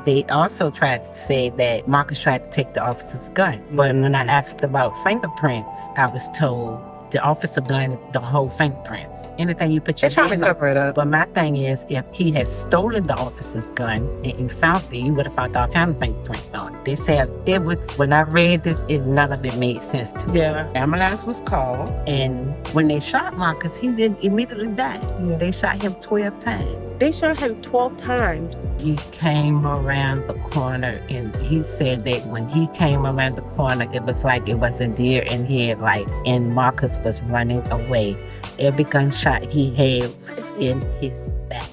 they also tried to say that Marcus tried to take the officer's gun. But when I asked about fingerprints, I was told the officer gun don't hold fingerprints. Anything you put your They're trying to cover it up. But my thing is, if he had stolen the officer's gun and you found it, you would have found all kind of fingerprints on it. They said it was, when I read it, none of it made sense to me. Yeah. Ambulance was called, and when they shot Marcus, he didn't immediately die. Yeah. They shot him 12 times. They shot him 12 times. He came around the corner, and he said that when he came around the corner, it was like it was a deer in headlights, and Marcus was running away. Every gunshot he had was in his back.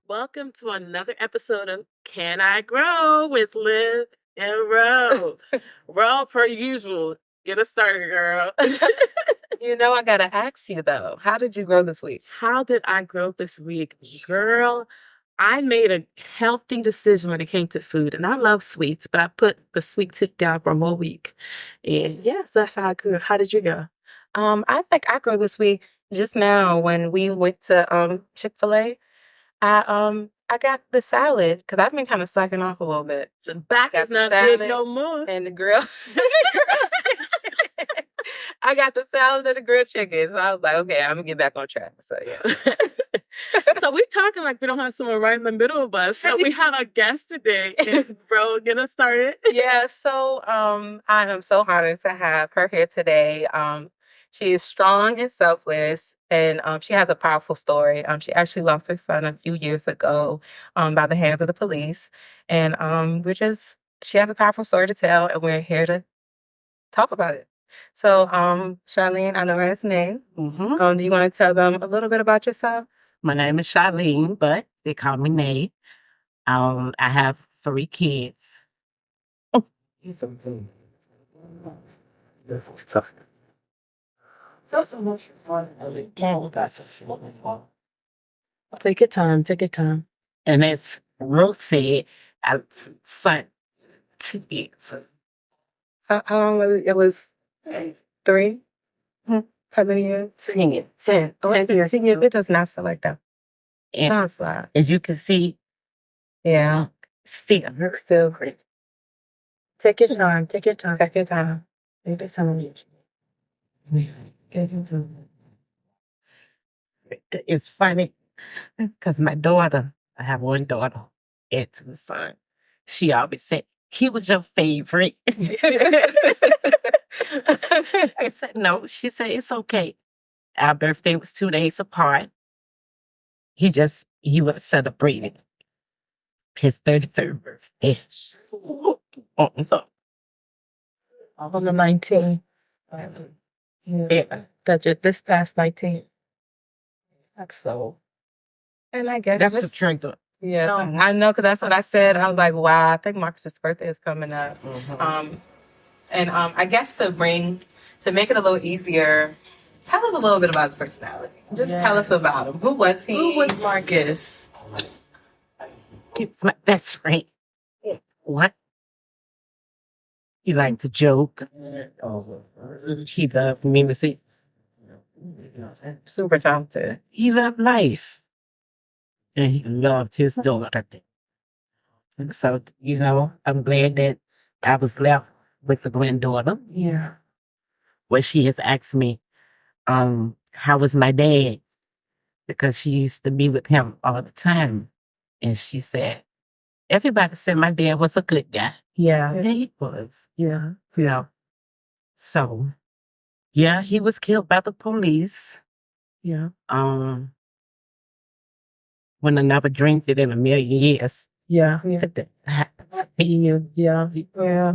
Welcome to another episode of Can I Grow with Liv and Ro. Ro, per usual, get us started, girl. You know, I gotta ask you though, how did you grow this week? How did I grow this week? Girl, I made a healthy decision when it came to food, and I love sweets, but I put the sweet tooth down for a whole week. And yes, that's how I grew. How did you go? I think I grew this week just now when we went to Chick-fil-A. I got the salad because I've been kind of slacking off a little bit. The back Got is the not salad big no more. and the grill. I got the salad and the grilled chicken. So I was like, okay, I'm gonna get back on track. So yeah. So we're talking like we don't have someone right in the middle of us. So we have a guest today. And bro, get us started. Yeah, so I am so honored to have her here today. She is strong and selfless, and she has a powerful story. She actually lost her son a few years ago by the hands of the police, and she has a powerful story to tell, and we're here to talk about it. So, Charlene, I know her last name. Mm-hmm. Do you want to tell them a little bit about yourself? My name is Charlene, but they call me Nay. I have 3 kids. Oh. So much fun. Take your time. Take your time. And as Rose said, I son 2 years. How long was it? It was 3? How many years? 10. 10. Oh, 10 years. It does not feel like that. And Time flies. as you can see, Yeah. still great. Take your time. Take your time. Take your time. Take your time. It's funny because my daughter, I have 1 daughter and 2 sons. She always said, he was your favorite. I said, no. She said, it's okay. Our birthday was 2 days apart. He was celebrating his 33rd birthday. On the 19th. Yeah. This past 19th. That's so. And I guess That's a trigger. yes, No. I know, because that's what I said. I was like, wow, I think Marcus' birthday is coming up. And I guess to make it a little easier, tell us a little bit about his personality. Just tell us about him. Who was he? Who was Marcus? That's right. What? He liked to joke. He loved music. Super talented. He loved life. And he loved his daughter. And so, I'm glad that I was left with a granddaughter. Yeah. Where she has asked me, how was my dad? Because she used to be with him all the time. And she said, everybody said my dad was a good guy. Yeah. And he was. Yeah. So, yeah, he was killed by the police. Yeah. When I never dreamed it in a million years. Yeah. That happened to me. Yeah.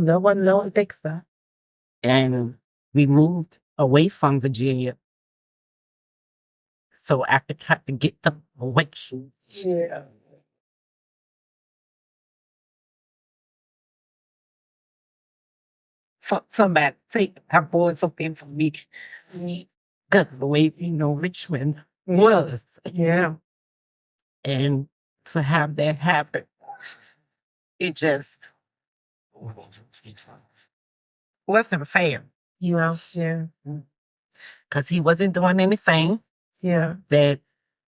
No one thinks that. And we moved away from Virginia so I could try to get them away. Yeah. For somebody to take our boys up in for me. Because the way, Richmond was. Yeah. And to have that happen. It just wasn't fair, you know? Yeah. Because he wasn't doing anything Yeah. that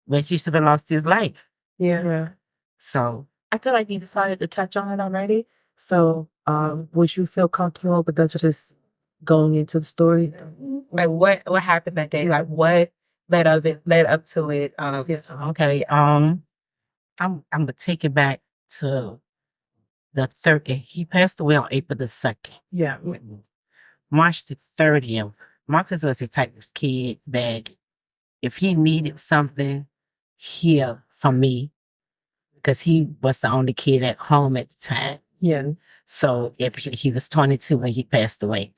when he should have lost his life. Yeah. So I feel like you decided to touch on it already. So, would you feel comfortable with us just going into the story? Like what happened that day? Like what led up to it? okay, I'm gonna take it back to the 30th. He passed away on April the 2nd. Yeah. March the 30th. Marcus was the type of kid that if he needed something here from me, because he was the only kid at home at the time. Yeah. So if he was 22 when he passed away.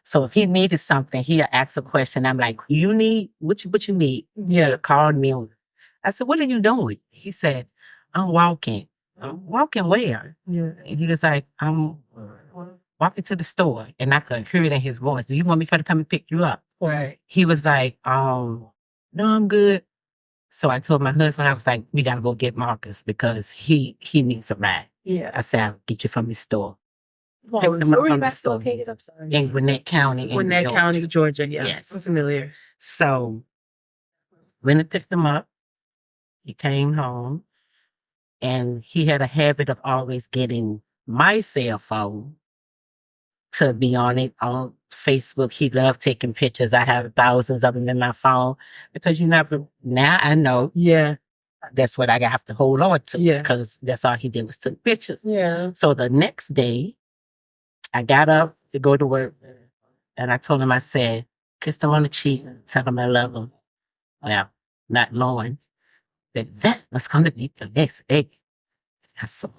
So if he needed something, he'll ask a question. I'm like, you need, what you need? Yeah. He called me on. I said, what are you doing? He said, I'm walking. I'm walking where? Yeah. And he was like, I'm walking to the store. And I could hear it in his voice. Do you want me to come and pick you up? Right. He was like, no, I'm good. So I told my husband, I was like, we gotta go get Marcus because he needs a ride. Yeah. I said, I'll get you from his store. Well, Picked him where up were you from the guys store located? I'm sorry. in Gwinnett County. Gwinnett County, Georgia. Yeah. Yes. I'm familiar. So when I picked him up, he came home and he had a habit of always getting my cell phone to be on it on Facebook. He loved taking pictures. I have thousands of them in my phone because you never, now I know Yeah. that's what I have to hold on to. Yeah. Because that's all he did was took pictures. Yeah. So the next day, I got up to go to work and I told him, I said, kissed him on the cheek, tell him I love him. Well, not knowing that was going to be the next day. I said,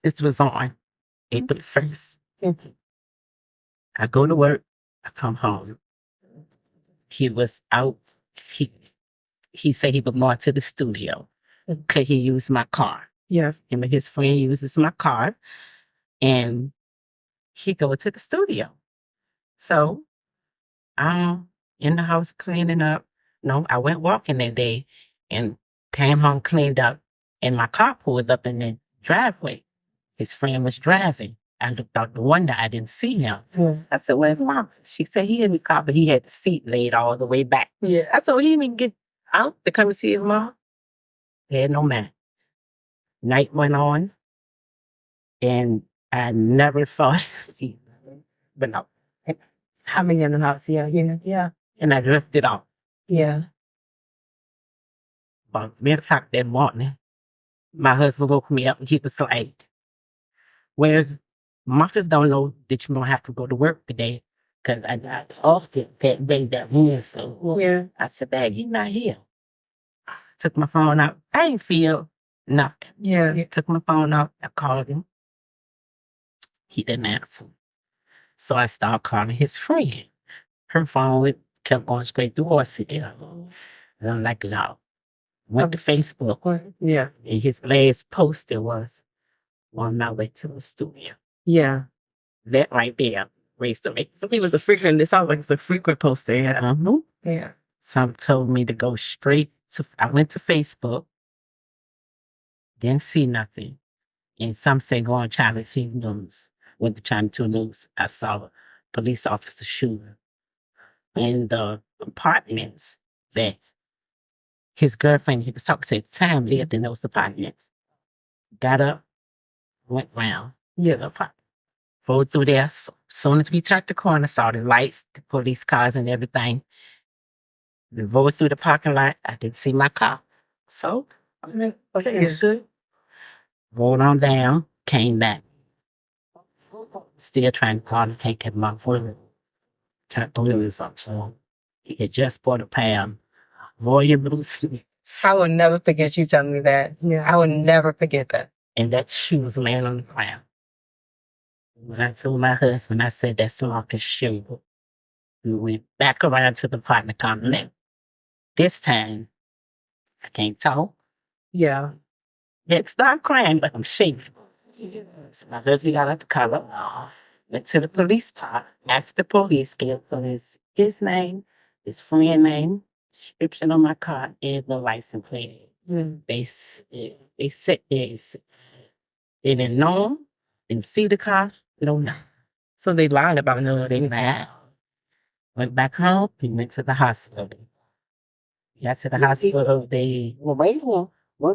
this was on April 1st. Mm-hmm. I go to work, I come home. He was out. He said he was going to the studio. Could he use my car? Yeah. Him and his friend uses my car, and he go to the studio. So I'm in the house cleaning up. No, I went walking that day and came home, cleaned up, and my car pulled up in the driveway. His friend was driving. I looked out the window. I didn't see him. Yeah. I said, where's Mom? She said he in the car, but he had the seat laid all the way back. Yeah. I told him he didn't even get out to come and see his mom. He had no man. Night went on, and I never thought, but no. Having in the house. Yeah. Yeah. Yeah. And I left it off. Yeah. About 3 o'clock that morning, my husband woke me up and he was like, where's Marcus don't know that you don't have to go to work today because I got off that day that Wednesday. Yeah. I said, Dad, he's not here. Took my phone out. I ain't feel nothing. Yeah. Took my phone out. I called him. He didn't answer. So I started calling his friend. Her phone kept going straight through voicemail. And I'm like, no. Went to Facebook. Yeah. And his last poster was on my way to the studio. Yeah. That right there raised the make. It was a frequent, it sounds like it's a frequent poster. Yeah. Mm-hmm. Yeah. Some told me to go straight to, I went to Facebook, didn't see nothing. And some say go on Channel 2 News. Went to Channel 2 News. I saw a police officer shooting in the apartments that his girlfriend he was talking to at the time lived in those apartments. Got up, went round, the apartment. Rode through there. So, soon as we turned the corner, saw the lights, the police cars and everything. We rode through the parking lot. I didn't see my car. So, okay, it's good. Rolled on down, came back. Still trying to call to take him off for turned the wheels up. So he had just bought a pair of Royal Blue Sleeves. I will never forget you telling me that. Yeah. I will never forget that. And that shoe was laying on the ground. When I told my husband, I said, that's Marcus' shoe. We went back around to the apartment complex. This time, I can't talk. Yeah. It started crying, but I'm shaking. So my husband got out the car, went to the police car, asked the police, gave his name, his friend name, description on my car, and the license plate. They said they didn't know him, didn't see the car, no nothing. So they lied about no, they lied. Went back home, he went to the hospital. Got to the hospital, the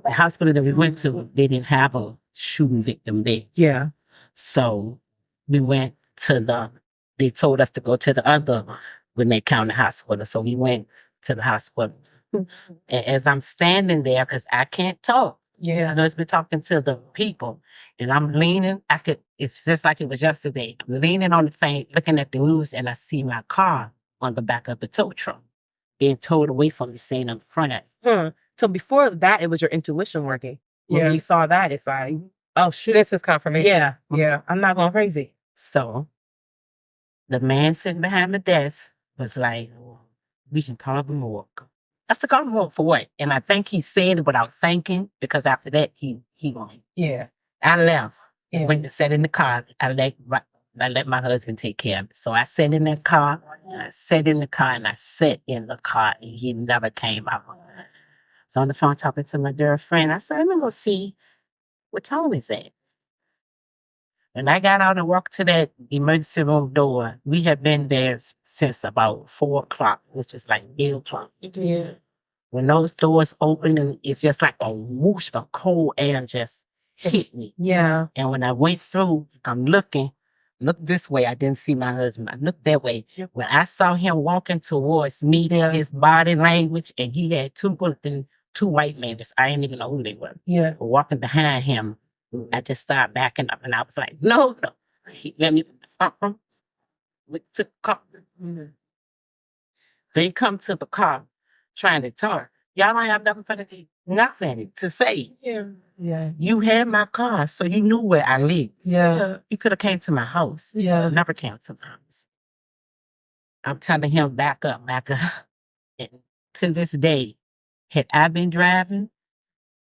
hospital that we went to, they didn't have a shooting victim there. Yeah. So we went to they told us to go to the other Gwinnett County Hospital. So we went to the hospital. And as I'm standing there, because I can't talk, Yeah. I was been talking to the people, and I'm leaning. It's just like it was yesterday. I'm leaning on the thing, looking at the news, and I see my car on the back of the tow truck being towed away from me, saying in front of it. So before that, it was your intuition working. Yeah. When you saw that, it's like, oh, shoot. This is confirmation. Yeah. Yeah. I'm not going crazy. So the man sitting behind the desk was like, we can call the morgue. I said, call the morgue for what? And I think he said it without thinking, because after that, he went. Yeah. I left. Yeah. Went and sat in the car. I let my husband take care of it. So I sat in that car, and I sat in the car, and I sat in the car, and he never came out. So on the phone talking to my girlfriend, I said, let me go see what time is at. When I got out and walked to that emergency room door, we had been there since about 4 o'clock, which was like 8 o'clock. Yeah. When those doors open, and it's just like a whoosh of cold air just hit me. Yeah. And when I went through, I'm looking, looked this way, I didn't see my husband. I looked that way. When I saw him walking towards me, his body language, and he had two bullets and two white men, I didn't even know who they were. Yeah. Walking behind him, I just started backing up, and I was like, no. He let me, we took the car. They come to the car trying to talk. Y'all don't have nothing to say. Yeah. Yeah. You had my car, so you knew where I lived. Yeah. You could have came to my house. Yeah. Never came to my house. I'm telling him, back up, back up. And to this day, had I been driving,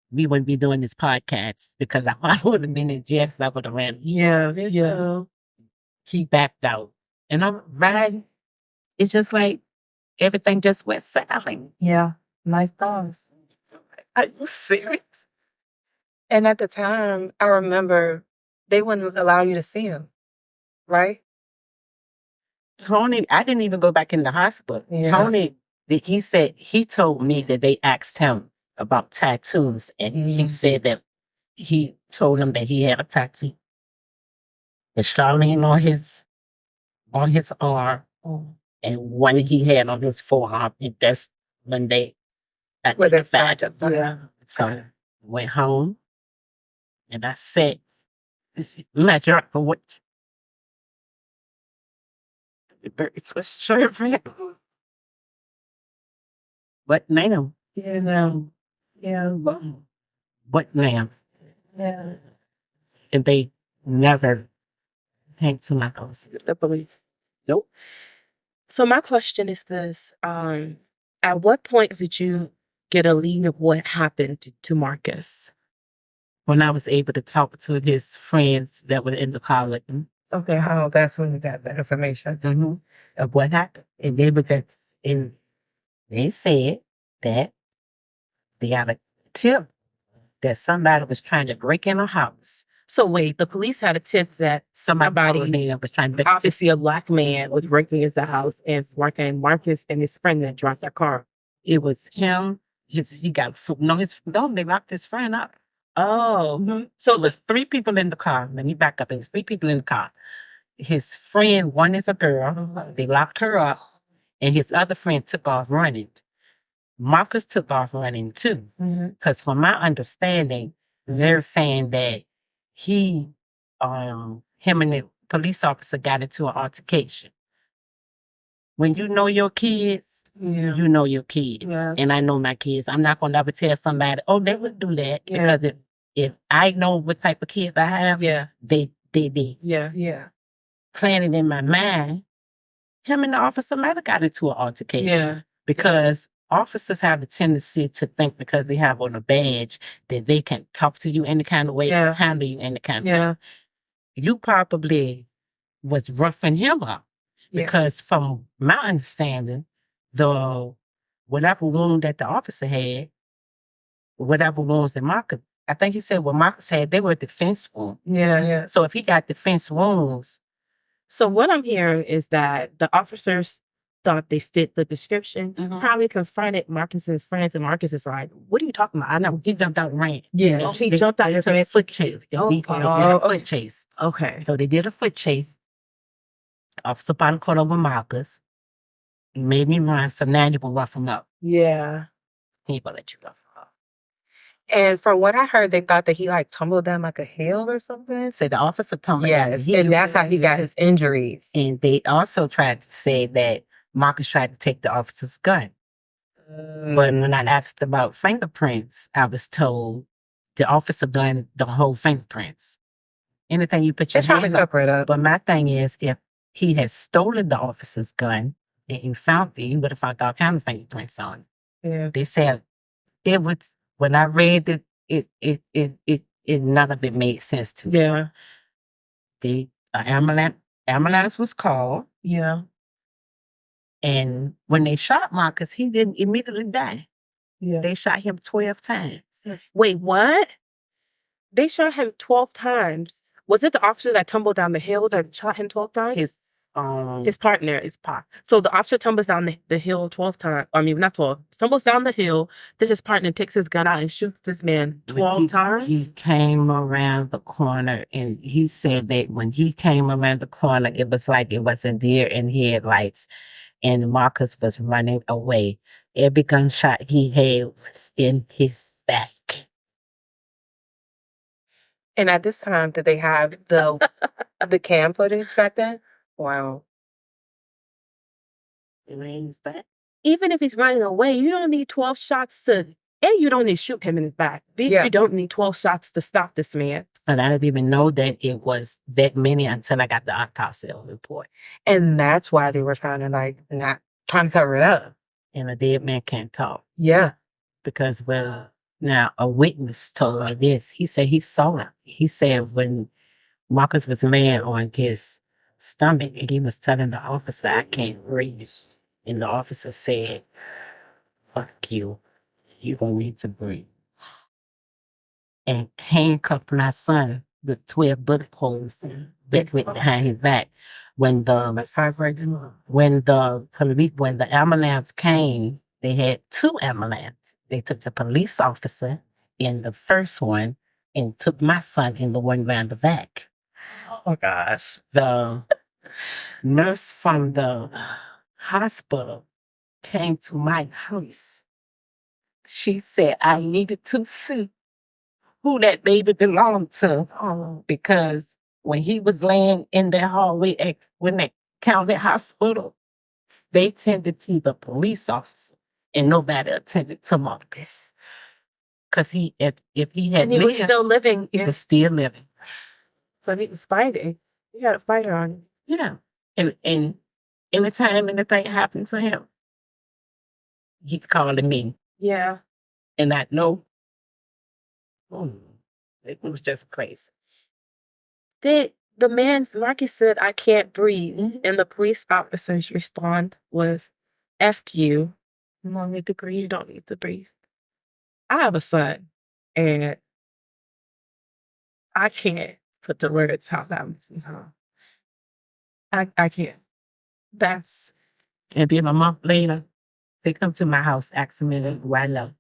we wouldn't be doing this podcast, because I would have been in jail. I would have ran. Yeah. Yeah. He backed out. And I'm riding. It's just like everything just went silent. Yeah. Nice thoughts. Are you serious? And at the time, I remember they wouldn't allow you to see him, right? Tony, I didn't even go back in the hospital. Yeah. Tony, he said, he told me that they asked him about tattoos, and he said that he told him that he had a tattoo. And Charlene on his arm, and one he had on his forearm. And that's when they identified him. Yeah. So went home, and I said, "Matter for what?" The birds was chirping. But now, but now, and they never came to my house. I believe. Nope. So my question is this: at what point did you get a lead of what happened to Marcus? When I was able to talk to his friends that were in the car with him. Okay, how that's when you got the information. Of what happened. And they were just they said that they got a tip that somebody was trying to break in a house. So wait, the police had a tip that somebody was trying to obviously a black man was breaking into the house and working Marcus and his friend that dropped their car. It was him. He got they locked his friend up. Oh. So it was 3 people in the car. Let me back up. It was 3 people in the car. His friend, one is a girl. They locked her up, and his other friend took off running. Marcus took off running too, because from my understanding, they're saying that him and the police officer got into an altercation. When you know your kids, you know your kids. Yeah. And I know my kids. I'm not going to ever tell somebody, oh, they would do that. Yeah. Because if I know what type of kids I have, they did. Yeah. Yeah. Planning in my mind, him and the officer might have got into an altercation. Yeah. Because officers have a tendency to think because they have on a badge that they can talk to you any kind of way, handle you any kind of way. You probably was roughing him up. Because from my understanding, whatever wound that the officer had, whatever wounds that Marcus, I think he said what Marcus had, they were defense wounds. Yeah. So if he got defense wounds, So what I'm hearing is that the officers thought they fit the description, probably confronted Marcus's friends, and Marcus is like, "What are you talking about? I know." he jumped out and ran. Yeah. He jumped out into a foot chase. They did a foot chase. Okay. So they did a foot chase. Officer Bottom caught over Marcus. Made me run, so now you will rough him up. Yeah. He ain't gonna let you rough him up. And from what I heard, they thought that he like tumbled down like a hill or something. So the officer told me that. Yes, and that's how he got his injuries. And they also tried to say that Marcus tried to take the officer's gun. But when I asked about fingerprints, I was told the officer gun don't hold fingerprints. Anything you put your They're trying to hand on. cover it up. But my thing is, if he had stolen the officer's gun and he found it, he would have found all kind of fingerprints on it. Yeah. They said it was, when I read it, none of it made sense to me. Yeah. The ambulance was called, Yeah. and when they shot Marcus, he didn't immediately die. Yeah. They shot him 12 times. Wait, what? They shot him 12 times. Was it the officer that tumbled down the hill that shot him 12 times? His partner is Pop. So the officer tumbles down the hill 12 times. I mean, not 12. Tumbles down the hill. Then his partner takes his gun out and shoots this man 12 times. He came around the corner, and he said that when he came around the corner, it was like it was a deer in headlights, and Marcus was running away. Every gunshot he had was in his back. And at this time, did they have the cam footage back then? Wow. In his back. Even if he's running away, you don't need 12 shots to, and you don't need to shoot him in his back. You don't need 12 shots to stop this man. But I didn't even know that it was that many until I got the autopsy report. And that's why they were trying to like not trying to cover it up. And a dead man can't talk. Yeah. Because, well, now a witness told me this. He said he saw it. He said when Marcus was laying on his stomach, and he was telling the officer, "I can't breathe." And the officer said, "Fuck you. You gonna need to breathe." And handcuffed my son with 12 bullet holes that went behind his back. When the ambulance came, they had two ambulances. They took the police officer in the first one and took my son in the one round the back. Oh, gosh. The nurse from the hospital came to my house. She said I needed to see who that baby belonged to, because when he was laying in that hallway when they county hospital, they tended to the police officer and nobody attended to Marcus. Because if he had and he was still living. He was still living. But he was fighting. He had a fighter on him. Yeah. And anytime anything happened to him, he's calling me. Yeah. And I know it was just crazy. The man's Marcus said, "I can't breathe." And the police officer's response was, "F you. You don't need to breathe. You don't need to breathe." I have a son, and I can't put the words how that makes me feel. I can't. That's. And then a month later, they come to my house asking me who I know.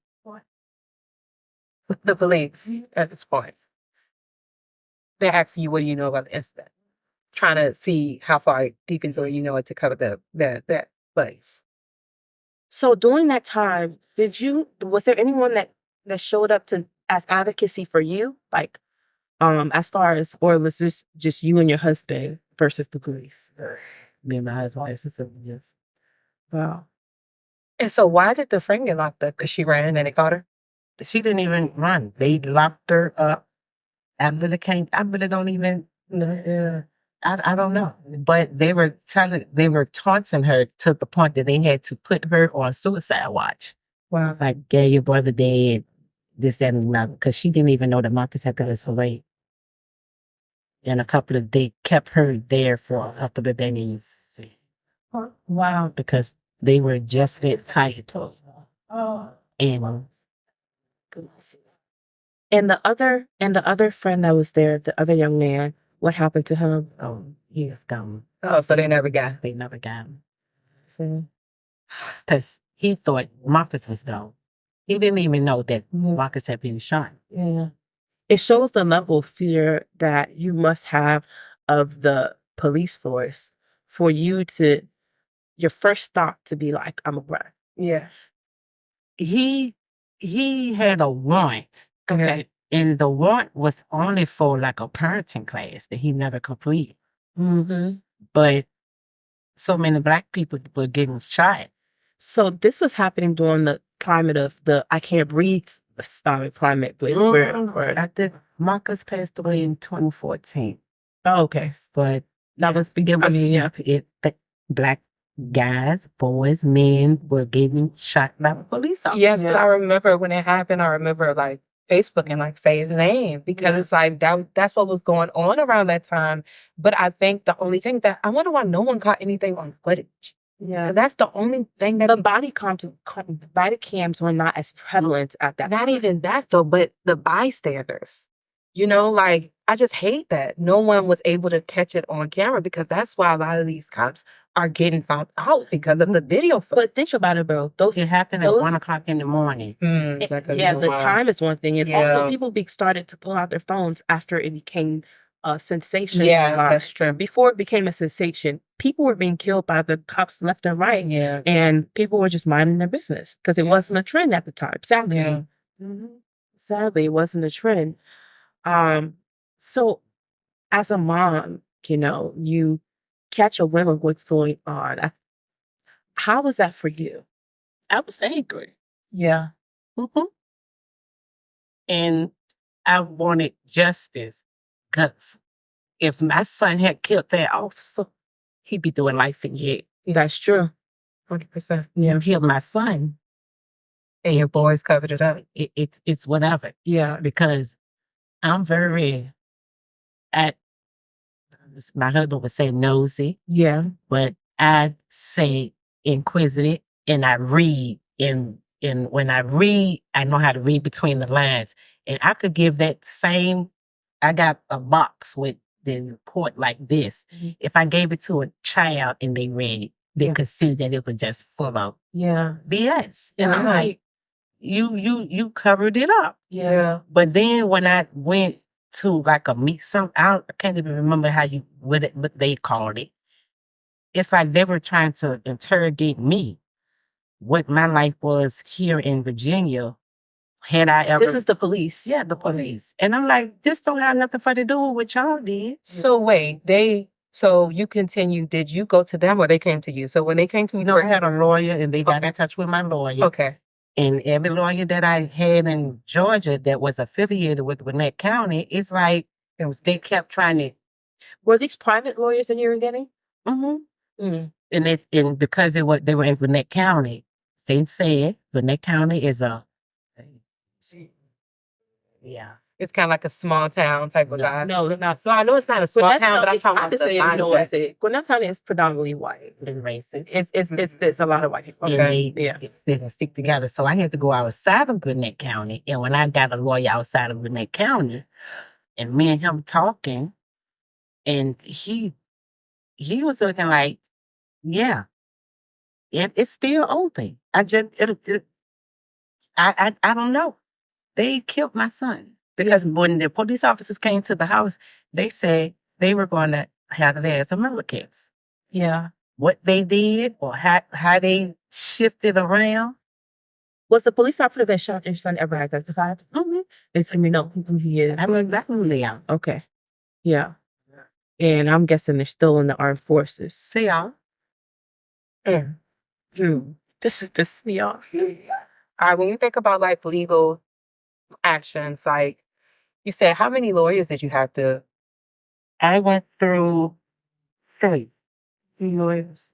The police at this point. They're asking you, what do you know about the incident? Trying to see how far deep into it you know it to cover that place. So during that time, was there anyone that showed up as advocacy for you? Like, as far as, or was this just you and your husband versus the police? Me and my husband versus the police. Wow. And so why did the friend get locked up? Because she ran and they caught her? She didn't even run. They locked her up. I really don't even, I don't know. But they were taunting her to the point that they had to put her on suicide watch. Wow. Like, yeah, your brother dead, this, that, and another. Because she didn't even know that Marcus had passed away. And they kept her there for a couple of days. Wow. Because they were just that tight. And goodness. And the other friend that was there, the other young man, what happened to him? Oh, he's gone. Oh, so they never got. They never got him. So, Because he thought Marcus was gone. He didn't even know that Yeah. Marcus had been shot. yeah. It shows the level of fear that you must have of the police force for you to your first thought to be like, I'm a run. Yeah. He had a warrant. Okay. And the warrant was only for like a parenting class that he never completed. Mm-hmm. But so many Black people were getting shot. So this was happening during the climate of the I can't breathe climate. I think Marcus passed away in 2014. Oh, okay. But That was it beginning. was, Yeah. the Black guys, boys, men were getting shot by the police officers. Yes, but I remember when it happened. I remember like Facebook and like say his name because it's like that's what was going on around that time. But I think the only thing that I wonder why no one caught anything on footage. Yeah. 'Cause that's the only thing that The body cams were not as prevalent at that. not even that though, but the bystanders. Like I just hate that no one was able to catch it on camera because that's why a lot of these cops are getting found out because of the video footage. But think about it, bro. Those It happened at Those- 1:00 in the morning. the time is one thing, and also Yeah. people started to pull out their phones after it became a sensation. Yeah, online. that's true. Before it became a sensation, people were being killed by the cops left and right, Yeah. and people were just minding their business because it wasn't a trend at the time. Sadly, Yeah. sadly, it wasn't a trend. So as a mom, you catch a whim of what's going on. How was that for you? I was angry. Yeah. And I wanted justice. Because if my son had killed that officer, he'd be doing life in jail. That's true. 100%. You killed my son, And your boys covered it up. it's whatever. Yeah. Because I'm very, my husband would say nosy, Yeah. but I say inquisitive, and I read. And when I read, I know how to read between the lines. And I could give that same. I got a box with the report like this. Mhm. If I gave it to a child and they read it, they could see that it was just full of Yeah. BS. And I'm Yeah. like, you covered it up. Yeah. But then when I went to like a meet I can't even remember what they called it. It's like they were trying to interrogate me, what my life was here in Virginia. Had I ever? This is the police. Yeah, the police. And I'm like, this don't have nothing for to do with what y'all did. So wait, so you continue, did you go to them or they came to you? So when they came to you, I had a lawyer and they got in touch with my lawyer. Okay. And every lawyer that I had in Georgia that was affiliated with Gwinnett County, it's like they kept trying to. Were these private lawyers that you were getting? And because they were in Gwinnett County, they said Gwinnett County is It's kind of like a small town type of guy. No, it's not. So I know it's not a small town, but I'm talking about the mindset. Gwinnett County is predominantly white. and racist. It's a lot of white people. Okay. It didn't stick together. So I had to go outside of Gwinnett County. And when I got a lawyer outside of Gwinnett County, and me and him talking, and he was looking like, yeah, it's still open. I don't know. They killed my son. Because when the police officers came to the house, they said they were going to have it as a murder case. Yeah. What they did or how they shifted around. Was the police officer that shot your son ever identified? It's who he is. I know exactly who they are. Okay. Yeah. And I'm guessing they're still in the armed forces. See y'all. This is pissing me off. All right, when you think about like legal actions, like you said, how many lawyers did you have to? I went through 3 lawyers.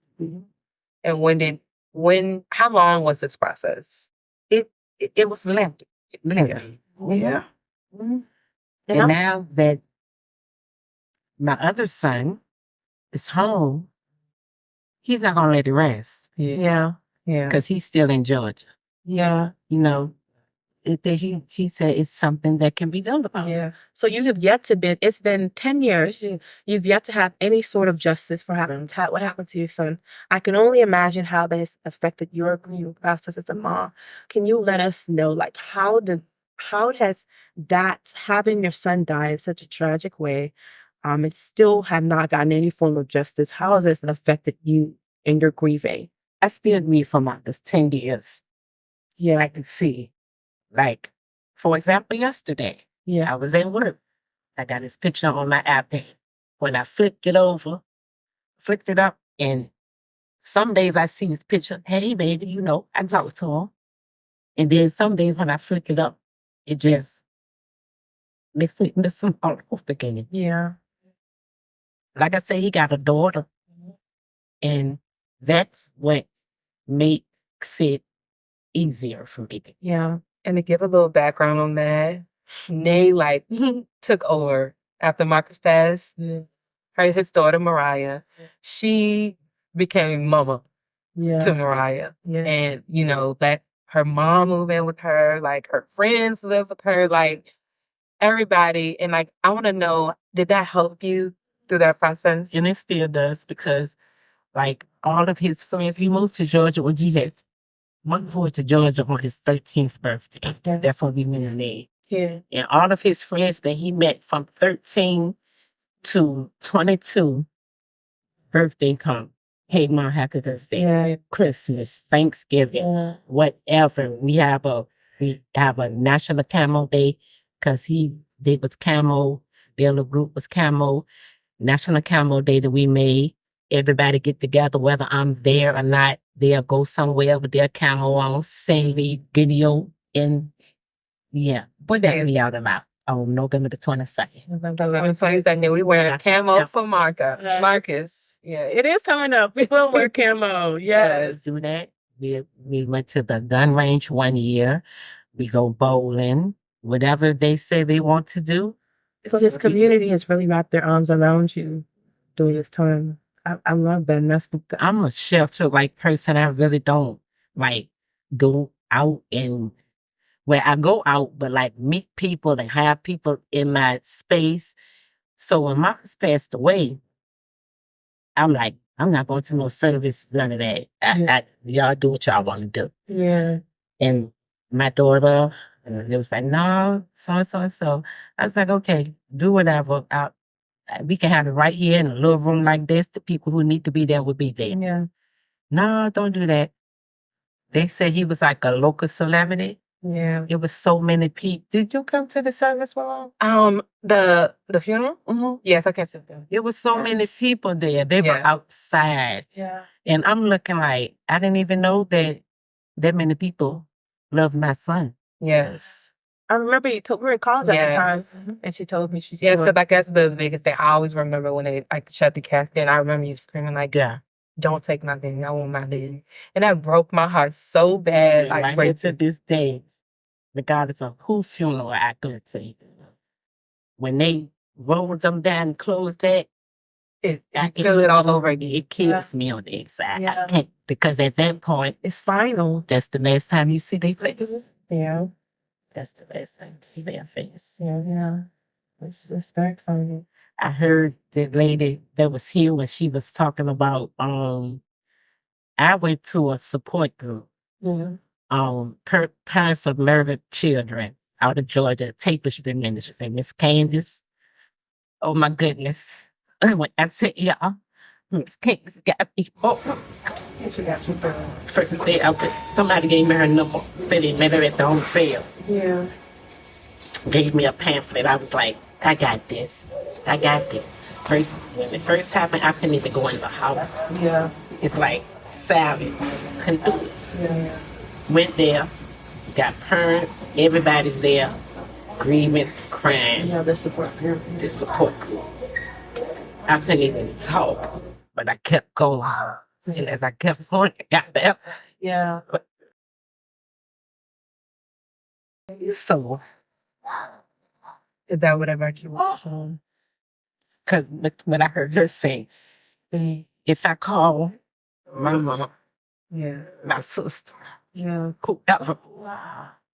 And how long was this process? It was lengthy. Yeah. And now that my other son is home, he's not going to let it rest. Yeah. Because he's still in Georgia. Yeah. he said it's something that can be done about. Yeah. So you have yet to been, it's been 10 years. You've yet to have any sort of justice for what happened to your son. I can only imagine how that has affected your grieving process as a mom. Can you let us know, like, how has that, having your son die in such a tragic way, and still have not gotten any form of justice, how has this affected you in your grieving? I still grieve for this 10 years. Yeah. I can see. Like, for example, yesterday, Yeah. I was at work. I got his picture on my iPad. When I flipped it over, flicked it up, and some days I see his picture. Hey, baby, I talk to him. And then some days when I flick it up, it just makes me miss him all over again. Yeah. Like I say, he got a daughter, and that's what makes it easier for me. Yeah. And to give a little background on that, Nay took over after Marcus passed. His daughter Mariah, she became mama to Mariah. Yeah. And that her mom moved in with her, like her friends live with her, like everybody. And like I want to know, did that help you through that process? And it still does because like all of his friends, we moved to Georgia when he had went forward to Georgia on his 13th birthday. Yeah. That's when we went in there. Yeah. And all of his friends that he met from 13 to 22 birthday come. Hey, Mom, happy birthday. Yeah. Christmas, Thanksgiving, whatever. We have a national camo day because they was camo. Their little group was camo. National camo day that we made. Everybody get together, whether I'm there or not. They'll go somewhere with their camo on, sing the video, and What day is me out about on November the 22nd. November 22nd? We wear camo for Marcus. Yeah, it is coming up. We will wear camo. Yes. Do that. We went to the gun range one year. We go bowling. Whatever they say they want to do. So this community has really wrapped their arms around you during this time. I love that. And that's I'm a shelter like person. I really don't like go out and I go out, but like meet people and have people in my space. So when Marcus passed away, I'm like, I'm not going to no service, none of that. Y'all do what y'all want to do. Yeah. And my daughter, it was like, no, so and so and so. I was like, okay, do whatever. We can have it right here in a little room like this. The people who need to be there will be there. Yeah. No, don't do that. They said he was like a local celebrity. Yeah. It was so many people. Did you come to the service, Willow? The funeral? Mm-hmm. Yes, I came to the funeral. It was so many people there. They were outside. Yeah. And I'm looking like, I didn't even know that many people loved my son. Yes. I remember we were in college at the time, and she told me yes, because I guess the biggest thing I always remember when they shut the casket, and I remember you screaming like, don't take nothing, I want my baby. And that broke my heart so bad. Like to this day, regardless of whose funeral I go to, when they rolled them down and closed that, I feel it all over again. It kills me on the inside. Yeah. I can't, because at that point, it's final. That's the last time you see their face. Yeah. That's the last time you see their face. Yeah. It's very funny. I heard the lady that was here when she was talking about, I went to a support group. Yeah. Parents of murdered children out of Georgia, Tapestry Ministries, and Miss Candace. Oh my goodness. When I tell y'all, Miss Candace got me. First day out there, somebody gave me her number, said they met her at the hotel. Yeah. Gave me a pamphlet. I was like, I got this. I got this. First, when it first happened, I couldn't even go in the house. Yeah. It's like silence. Couldn't do it. Yeah. Went there, got parents, everybody's there, grieving, crying. Yeah, the support group. The support group. I couldn't even talk, but I kept going. And as I kept going, I got there. Yeah. So, is that what about you? Because when I heard her say, if I call my mom, my sister, whoever,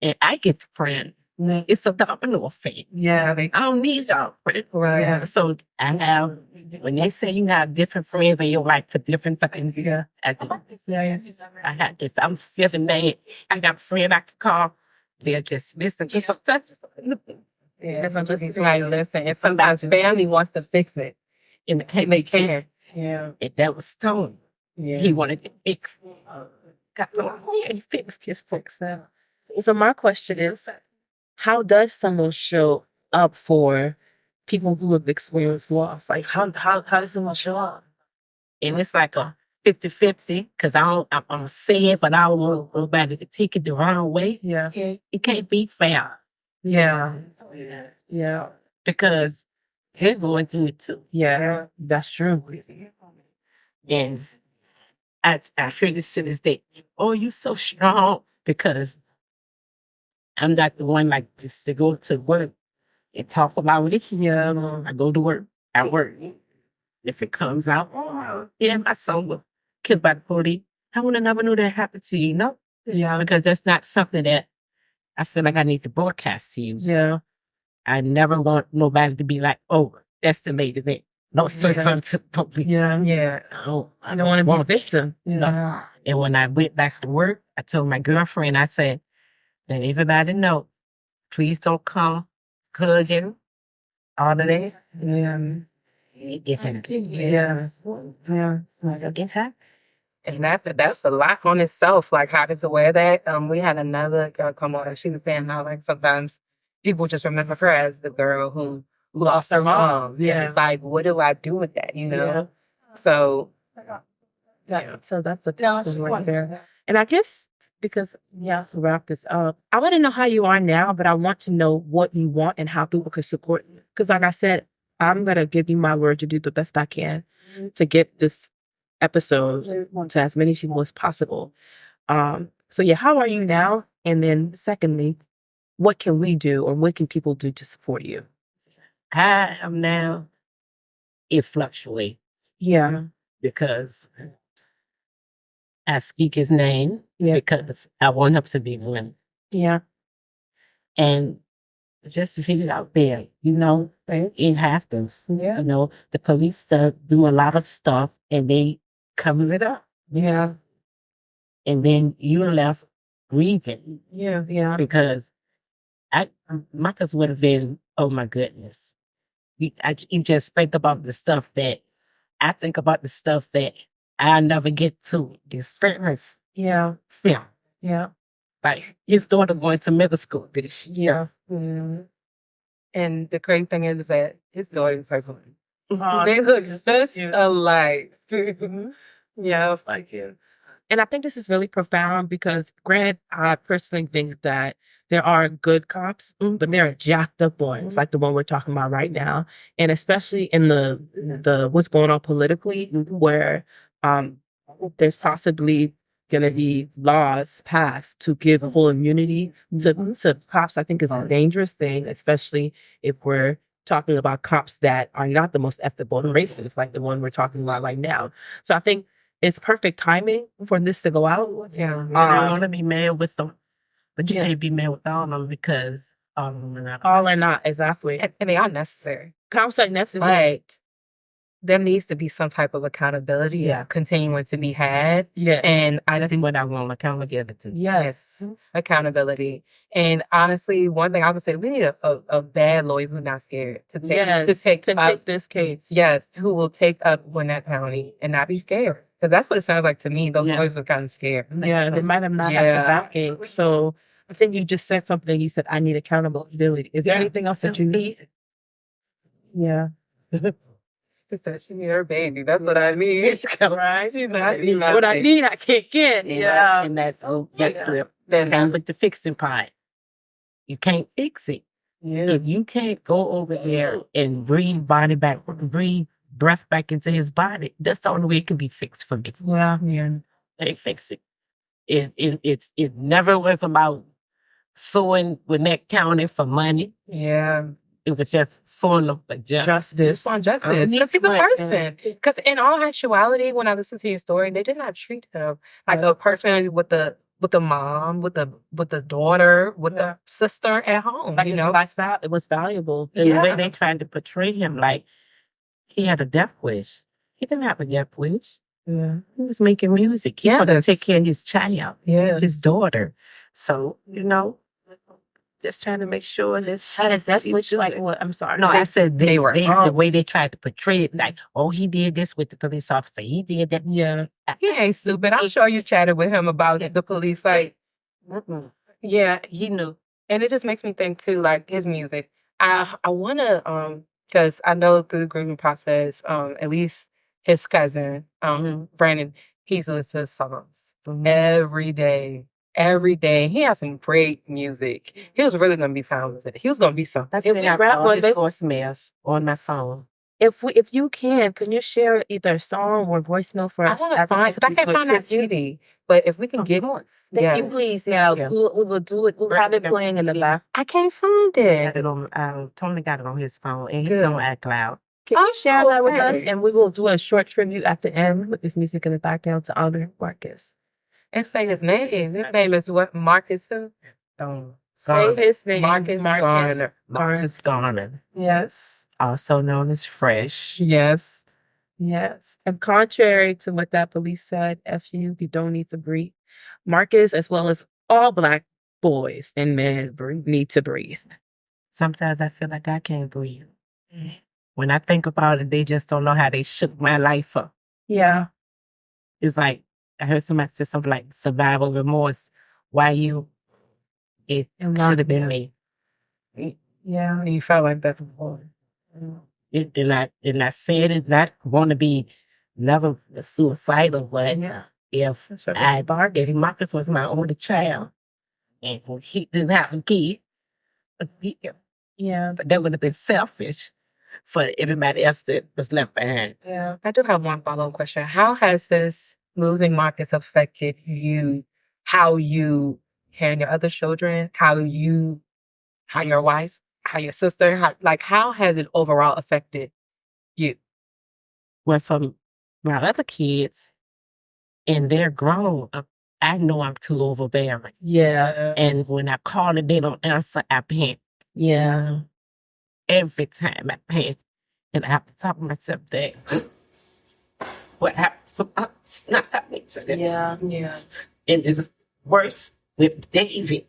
and I get the friend. It's a domino effect. Yeah. I don't need y'all friends. Right. Yeah. So I have, when they say you have different friends in your life for different things, I had this. I'm feeling bad. I got a friend I can call. They'll just listen to sometimes. Yeah, sometimes it's like listen, and sometimes family wants to fix it, And they can't. Yeah, And that was Stone. yeah. He wanted to fix. Got to he fixed his folks. So my question is, how does someone show up for people who have experienced loss? Like how does someone show up? And it's like a 50-50 because I'm gonna say it, but I don't want nobody to take it the wrong way. Yeah. It can't be fair. Yeah. Yeah. Because they're going through it too. Yeah. That's true. And I hear this to this day. Oh, you so strong because I'm not the one like this to go to work and talk about it. Yeah. I go to work. I work. If it comes out, oh, yeah, my son was killed by the police. I would have never knew that happened to you, no? Yeah. Because that's not something that I feel like I need to broadcast to you. Yeah. I never want nobody to be like, oh, that's the lady that lost her son to the police. Yeah. Yeah. I don't want to be a victim. No. And when I went back to work, I told my girlfriend, I said, let everybody know, please don't come hugging all of that. Yeah. Get happy. Yeah. Yeah. Get happy. And that's a lot on itself. Like how to wear that. We had another girl come on. She was saying how like sometimes people just remember her as the girl who lost her mom. Yeah. It's like, what do I do with that? You know. Yeah. So. Yeah. So that's a tough one right there. And I guess because to wrap this up, I want to know how you are now, but I want to know what you want and how people can support you. Because like I said, I'm gonna give you my word to do the best I can to get this episode to as many people as possible. So how are you now? And then secondly, what can we do or what can people do to support you? I am now, it fluctuates. Yeah. Because I speak his name because I want him to be one. Yeah. And just to get it out there, it happens. Yeah. The police do a lot of stuff and they cover it up. Yeah. And then you're left grieving. Yeah. Yeah. Because Marcus would have been, oh my goodness. You just think about the stuff that I think about the stuff that I never get to experience. Yeah. Yeah. Yeah. Like his daughter going to middle school this year. Yeah. Mm-hmm. And the crazy thing is that his daughter is her son. Oh, They look just alike. Yeah, it's like him. And I think this is really profound because, granted, I personally think that there are good cops, but there are jacked up ones, like the one we're talking about right now, and especially in the what's going on politically, where there's possibly going to be laws passed to give full immunity to cops. I think is a dangerous thing, especially if we're talking about cops that are not the most ethical and racist, like the one we're talking about right now. So I think it's perfect timing for this to go out. Yeah. I want to be mad with them, but you can't be mad with all of them because all of them are not. All are not, exactly. And they are necessary. Cops are necessary. But there needs to be some type of accountability continuing to be had. Yeah. And I think what I want accountability. Yes. Accountability. And honestly, one thing I would say, we need a bad lawyer who's not scared to take this case. Yes, who will take up Gwinnett County and not be scared. Because that's what it sounds like to me. Those lawyers are kind of scared. Yeah, they might have not had the backing. So I think you just said something. You said, I need accountability. Is there anything else that you need? Yeah. She said she need her baby. That's what I need. Right? What I need, I can't get. Yeah. And that's that comes with the fixing part. You can't fix it. Yeah. If you can't go over there and breathe breath back into his body, that's the only way it can be fixed for me. Yeah. They fix it. It never was about suing Gwinnett County for money. Yeah. It was just suing them for justice. On justice. Because he's a person. Because in all actuality, when I listened to your story, they did not treat him like a person with the with the mom, with the daughter, with the sister at home. Like You his know, life it was valuable. And the way yeah, they tried to portray him, like he had a death wish. He didn't have a death wish. yeah, He was making music. He wanted to take care of his child, yeah. his daughter. So, just trying to make sure that Had a death she's wish, like good. what? I'm sorry. No, I said they were the way they tried to portray it, like, oh, he did this with the police officer. He did that. Yeah. He ain't stupid. I'm sure you chatted with him about the police. Like, yeah, he knew. And it just makes me think too, like his music. I wanna because I know through the grieving process, at least his cousin, Brandon, he used to listen to his songs every day. Every day. He has some great music. He was really gonna be found with it. He was gonna be something. That's If what we have rap all one his day- voicemails on my phone. If you can you share either a song or voicemail for I us? want to find because I can't find that CD. But if we can get course. Thank you, yes. please. Yeah, Yeah. we will do it. We'll have it playing in the back. I can't find Got it. it on, Tony got it on his phone, and he's on iCloud. Can you share that with us? Okay. And we will do a short tribute at the end with this music in the background to honor Marcus. And say his name. His name is what? Marcus who? Say his name. Marcus Garner. Marcus Garner, Yes. also known as Fresh. Yes. Yes. And contrary to what that police said, you don't need to breathe. Marcus, as well as all Black boys and men, need to breathe. Sometimes I feel like I can't breathe. When I think about it, they just don't know how they shook my life up. Yeah. It's like, I heard somebody say something like survival remorse. Why you? It should have been me. Yeah. You felt like that before. It did not say it, not want to be never suicidal, but if Marcus was my only child and he didn't have a kid, Yeah. but that would have been selfish for everybody else that was left behind. Yeah. I do have one follow-up question. How has this losing Marcus affected you? How you and your other children? How your wife? How your sister? How has it overall affected you? Well, for my other kids, and they're grown, I know I'm too overbearing. Yeah. And when I call and they don't answer, I panic. Yeah. Every time I panic. And I have to talk to myself that what happened to us is not happening to them. Yeah. And it's worse with David,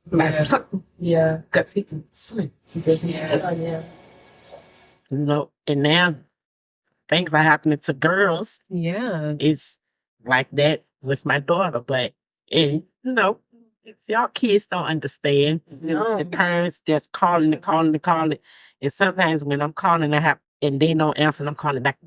my son, Yeah. because he can swim. Yeah. And now things are happening to girls. Yeah. It's like that with my daughter, but it's y'all kids don't understand. The parents just calling and calling and calling. And sometimes when I'm calling, and they don't answer, and I'm calling back.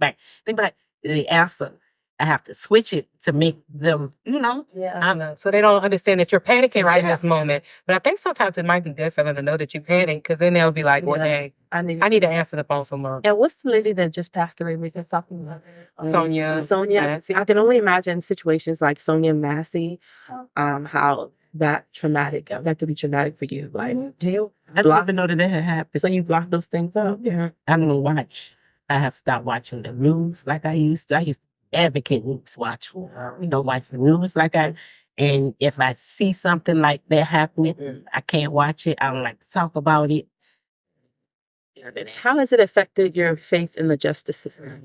They be like, they answer. I have to switch it to make them, Yeah. So they don't understand that you're panicking right in this moment. But I think sometimes it might be good for them to know that you panic, because then they'll be like, well, dang, I need to answer the phone for Mom. And what's the lady that just passed away we've been talking about? Sonia. See, I can only imagine situations like Sonia and Massey, how that could be traumatic for you. Like, I don't even know that had happened. so you block those things out. Yeah. I don't watch. I have stopped watching the news like I used to. I used to advocate news watch. Watch the news like and if I see something like that happening, I can't watch it. I don't like to talk about it. How has it affected your faith in the justice system?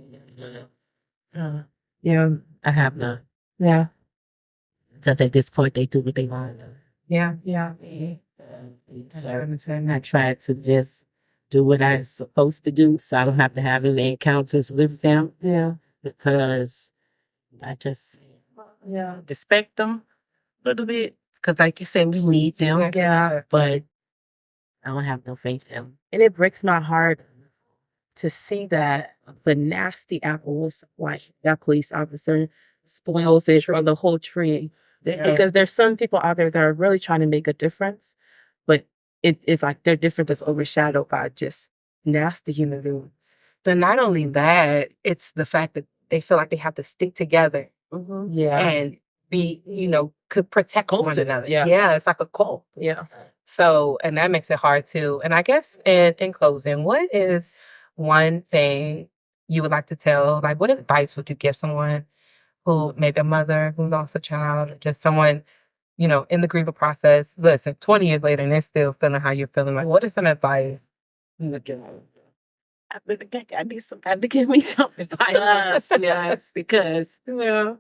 Yeah. I have none. Yeah. Because at this point, they do what they want. Yeah. So I try to just do what I'm supposed to do, so I don't have to have any encounters with them. Yeah. Because I just Yeah. respect them a little bit. Because like you said, we need them. Yeah. But I don't have no faith in them. And it breaks my heart to see that the nasty apples, like that police officer, spoils it from the whole tree. Because there's some people out there that are really trying to make a difference, but it's like their difference is overshadowed by just nasty human beings. But not only that, it's the fact that they feel like they have to stick together Yeah. and be, could protect one another. Yeah. It's like a cult. Yeah. So, and that makes it hard too. And I guess in closing, what is one thing you would like to tell? Like, what advice would you give someone who, maybe a mother who lost a child, or just someone in the grieving process. Listen, 20 years later, and they're still feeling how you're feeling. Like, what is some advice? I really think I need somebody to give me some advice. Yes. Because Yeah.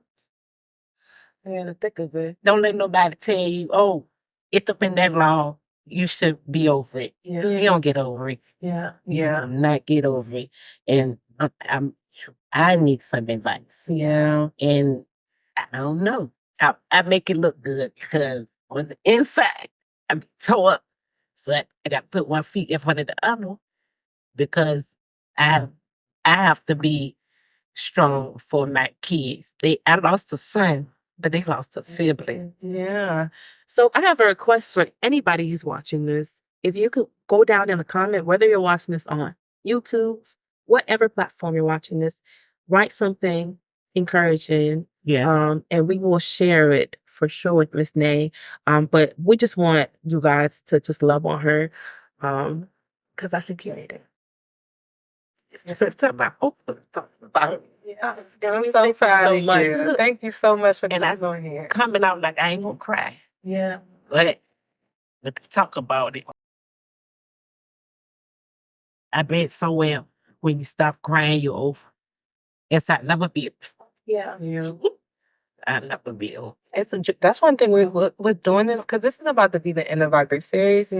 In the thick of it. don't let nobody tell you, oh, it's been that long. You should be over it. Yeah. You don't get over it. Yeah. You Yeah. will not get over it. And I need some advice. Yeah. And I don't know. I make it look good because on the inside, I'm tore up. But I got to put one feet in front of the other because I have to be strong for my kids. I lost a son, but they lost a sibling. Yeah. So I have a request for anybody who's watching this. If you could go down in the comment, whether you're watching this on YouTube, whatever platform you're watching this, write something encouraging. Yeah. And we will share it for sure with Miss Nay. But we just want you guys to just love on her. Because I think you need it. It's the first time I opened about it. Yeah. I'm so proud of much. you. Thank you so much for And coming on here. coming out like I ain't gonna cry. Yeah. But talk about it. I bet somewhere when you stop crying, you're over. Yes, I'll never be. Yeah. I'll never be over. That's one thing we're doing this because this is about to be the end of our grief series.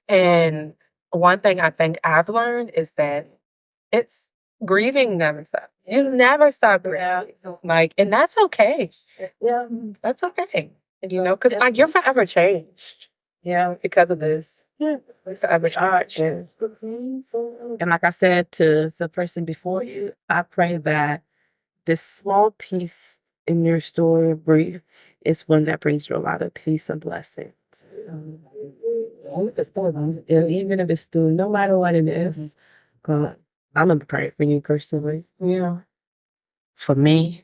And one thing I think I've learned is that it's grieving never stops. You never stop grieving. Like, and that's okay. Yeah. That's okay. Because like you're forever changed. Yeah. Because of this. Yeah. You're forever changed. And like I said to the person before you, I pray that this small piece in your story of grief is one that brings you a lot of peace and blessings. Even if it's still, no matter what it is, God, I'm gonna pray for you personally. Yeah. For me,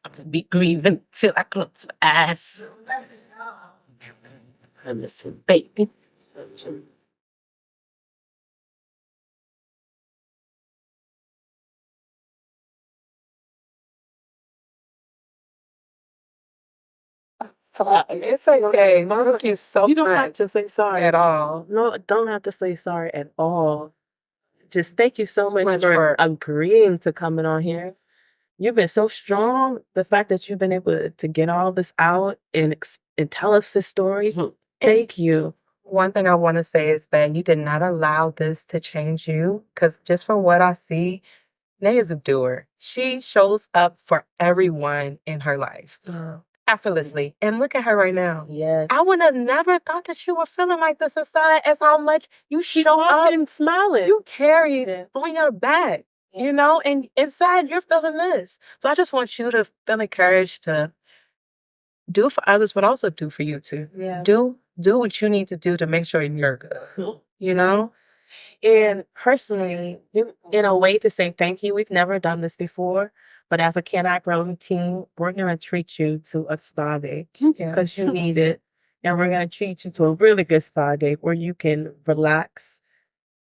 I'm gonna be grieving till I close my eyes. Listen, baby. It's okay. Thank you so much. You don't have to say sorry at all. No, don't have to say sorry at all. Just thank you so much Much for for- agreeing to coming on here. You've been so strong. The fact that you've been able to get all this out and tell us this story. Thank you. One thing I want to say is that you did not allow this to change you. Because just from what I see, Nay is a doer. She shows up for everyone in her life effortlessly. And look at her right now. Yes. I would have never thought that you were feeling like this inside as how much you show up and smiling. You carry it on your back, and inside you're feeling this. So I just want you to feel encouraged to do for others, but also do for you too. Yeah. Do what you need to do to make sure you're good, And personally, in a way to say thank you, we've never done this before, but as a Can I Grow team, we're going to treat you to a spa day because you need it. And we're going to treat you to a really good spa day where you can relax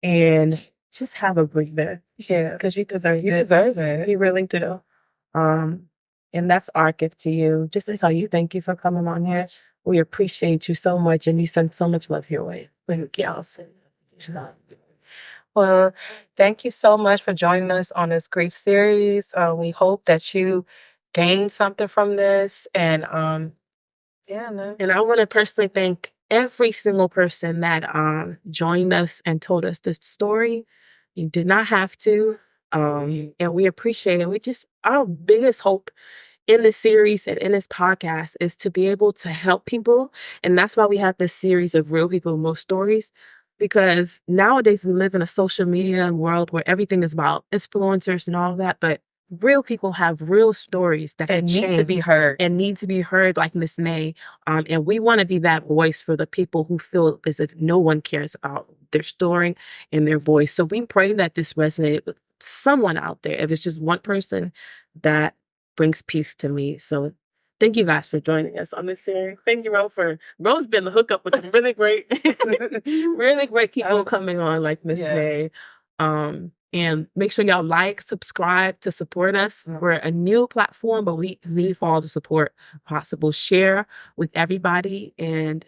and just have a breather. Yeah. Because you deserve it. You really do. And that's our gift to you. Just to tell you, thank you for coming on here. We appreciate you so much, and you send so much love your way. Thank you. Well, thank you so much for joining us on this grief series. We hope that you gained something from this. And And I want to personally thank every single person that joined us and told us this story. You did not have to. And we appreciate it. Our biggest hope in this series and in this podcast is to be able to help people. And that's why we have this series of Real People, Most Stories. Because nowadays we live in a social media world where everything is about influencers and all of that. But real people have real stories that need to be heard. And need to be heard, like Miss Nay. And we want to be that voice for the people who feel as if no one cares about their story and their voice. So we pray that this resonated with someone out there. If it's just one person, that brings peace to me. So thank you guys for joining us on this series. Thank you, Ro's been the hookup with some really great, really great people coming on, like Miss Nay. And make sure y'all like, subscribe to support us. We're a new platform, but we need all the support possible. Share with everybody and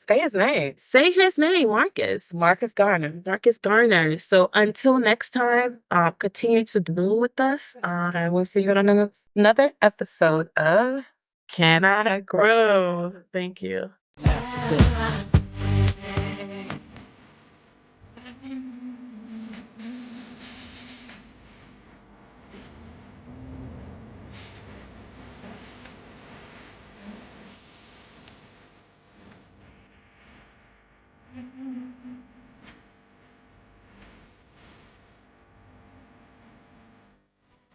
Say his name. say his name, Marcus. Marcus Garner. Marcus Garner. So until next time, continue to bloom with us. And we'll see you on another episode of Can I Grow? Thank you. Good.